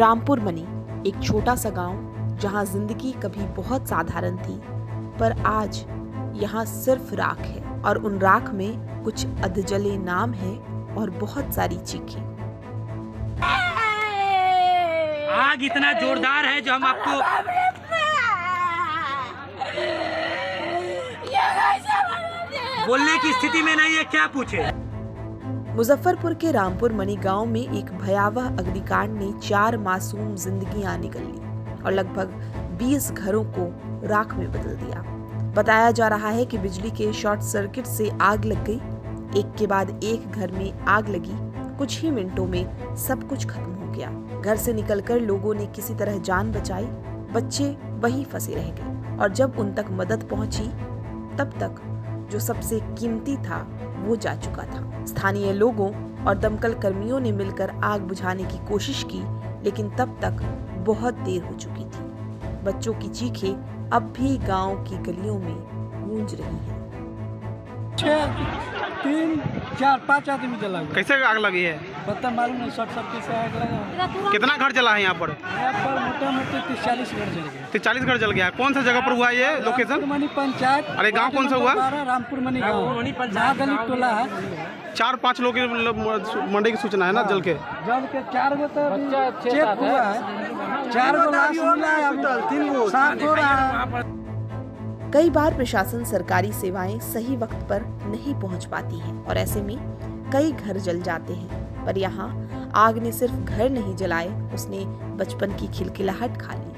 Rampur money, एक छोटा सा गांव जहां जिंदगी कभी बहुत साधारण थी, पर आज यहाँ सिर्फ राख है और उन राख में कुछ अधजले नाम है और बहुत सारी चीखें। आग इतना जोरदार है जो हम आपको बोलने की स्थिति में नहीं है, क्या पूछे। मुजफ्फरपुर के रामपुर मनी गांव में एक भयावह अग्निकांड ने 4 मासूम जिंदगियां निगल ली और लगभग 20 घरों को राख में बदल दिया। बताया जा रहा है कि बिजली के शॉर्ट सर्किट से आग लग गई। एक के बाद एक घर में आग लगी। कुछ ही मिनटों में सब कुछ खत्म हो गया। घर से निकलकर लोगों ने किसी तरह जान बचाई। बच्चे वहीं फंसे रह गए और जब उन तक मदद पहुंची तब तक जो सबसे कीमती था वो जा चुका था। स्थानीय लोगों और दमकल कर्मियों ने मिलकर आग बुझाने की कोशिश की, लेकिन तब तक बहुत देर हो चुकी थी। बच्चों की चीखें अब भी गांव की गलियों में गूंज रही हैं। 3, 4, 5 आदमी जला हुआ। कैसे आग लगी है? पता मालूम नहीं, शॉर्ट सर्किट से आग लगा। कितना घर जला है यहाँ पर? मोटा मोटी 40 घर जल गए। 40 घर जल गया है। कौन सा जगह पर हुआ ये लोकेशन? मनी पंचायत। अरे गांव कौन सा हुआ? रामपुर मनी गाँव, महादलित टोला है। 4-5 लोग मंडे की सूचना है ना जल के? 4 गो तो चेक हुआ है, 4 गो लाश मिला है, 3 गो 7 हो रहा है। कई बार प्रशासन सरकारी सेवाएं सही वक्त पर नहीं पहुंच पाती हैं और ऐसे में कई घर जल जाते हैं। पर यहाँ आग ने सिर्फ घर नहीं जलाए, उसने बचपन की खिलखिलाहट खा ली,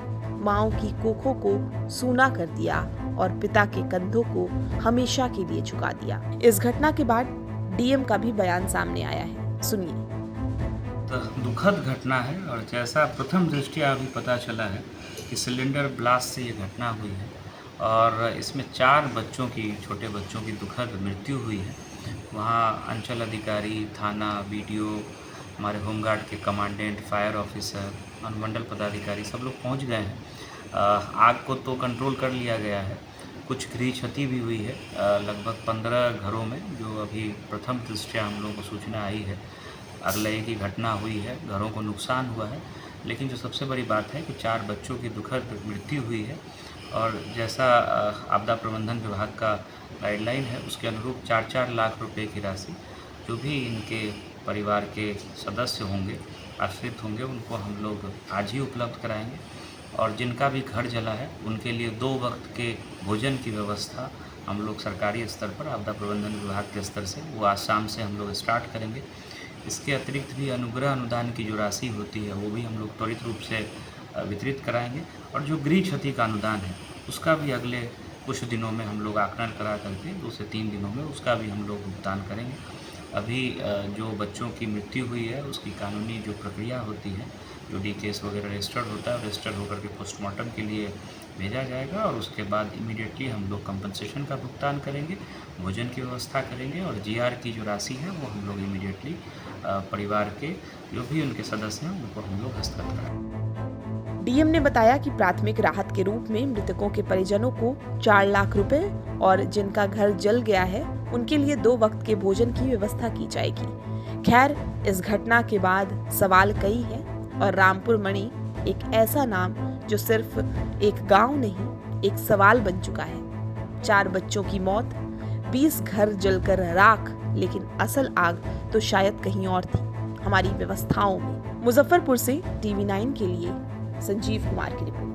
माँओं की कोखों को सूना कर दिया और पिता के कंधों को हमेशा के लिए झुका दिया। इस घटना के बाद डीएम का भी बयान सामने आया है, सुनिए। तो दुखद घटना है और जैसा प्रथम दृष्टया अभी पता चला है कि सिलेंडर ब्लास्ट से ये घटना हुई है और इसमें 4 बच्चों की, छोटे बच्चों की दुखद मृत्यु हुई है। वहाँ अंचल अधिकारी, थाना, बीडीओ, हमारे होमगार्ड के कमांडेंट, फायर ऑफिसर, अनुमंडल पदाधिकारी सब लोग पहुँच गए हैं। आग को तो कंट्रोल कर लिया गया है। कुछ गृह क्षति भी हुई है लगभग 15 घरों में, जो अभी प्रथम दृष्टया हम लोगों को सूचना आई है। अगले की घटना हुई है, घरों को नुकसान हुआ है, लेकिन जो सबसे बड़ी बात है कि 4 बच्चों की दुखद मृत्यु हुई है और जैसा आपदा प्रबंधन विभाग का गाइडलाइन है उसके अनुरूप 4-4 लाख रुपए की राशि जो भी इनके परिवार के सदस्य होंगे, आश्रित होंगे, उनको हम लोग आज ही उपलब्ध कराएंगे। और जिनका भी घर जला है उनके लिए 2 वक्त के भोजन की व्यवस्था हम लोग सरकारी स्तर पर, आपदा प्रबंधन विभाग के स्तर से, वो आज शाम से हम लोग स्टार्ट करेंगे। इसके अतिरिक्त भी अनुग्रह अनुदान की जो राशि होती है वो भी हम लोग त्वरित रूप से वितरित कराएंगे और जो गृह क्षति का अनुदान है उसका भी अगले कुछ दिनों में हम लोग आकलन करा करके 2 से 3 दिनों में उसका भी हम लोग भुगतान करेंगे। अभी जो बच्चों की मृत्यु हुई है उसकी कानूनी जो प्रक्रिया होती है, जो डी केस वगैरह रजिस्टर्ड होता है, रजिस्टर्ड होकर के पोस्टमार्टम के लिए भेजा जाएगा और उसके बाद इमीडिएटली हम लोग कंपनसेशन का भुगतान करेंगे, भोजन की व्यवस्था करेंगे और जीआर की जो राशि है वो हम लोग इमीडिएटली परिवार के जो भी उनके सदस्य हैं उनको हम लोग हस्तांतरित करेंगे। डीएम ने बताया कि प्राथमिक राहत के रूप में मृतकों के परिजनों को 4 लाख रुपए और जिनका घर जल गया है उनके लिए 2 वक्त के भोजन की व्यवस्था की जाएगी। खैर, इस घटना के बाद सवाल कई हैं और रामपुर मणि एक ऐसा नाम जो सिर्फ एक गांव नहीं, एक सवाल बन चुका है। 4 बच्चों की मौत, 20 घर जलकर राख, लेकिन असल आग तो शायद कहीं और थी, हमारी व्यवस्थाओं में। मुजफ्फरपुर से TV9 के लिए संजीव कुमार की रिपोर्ट।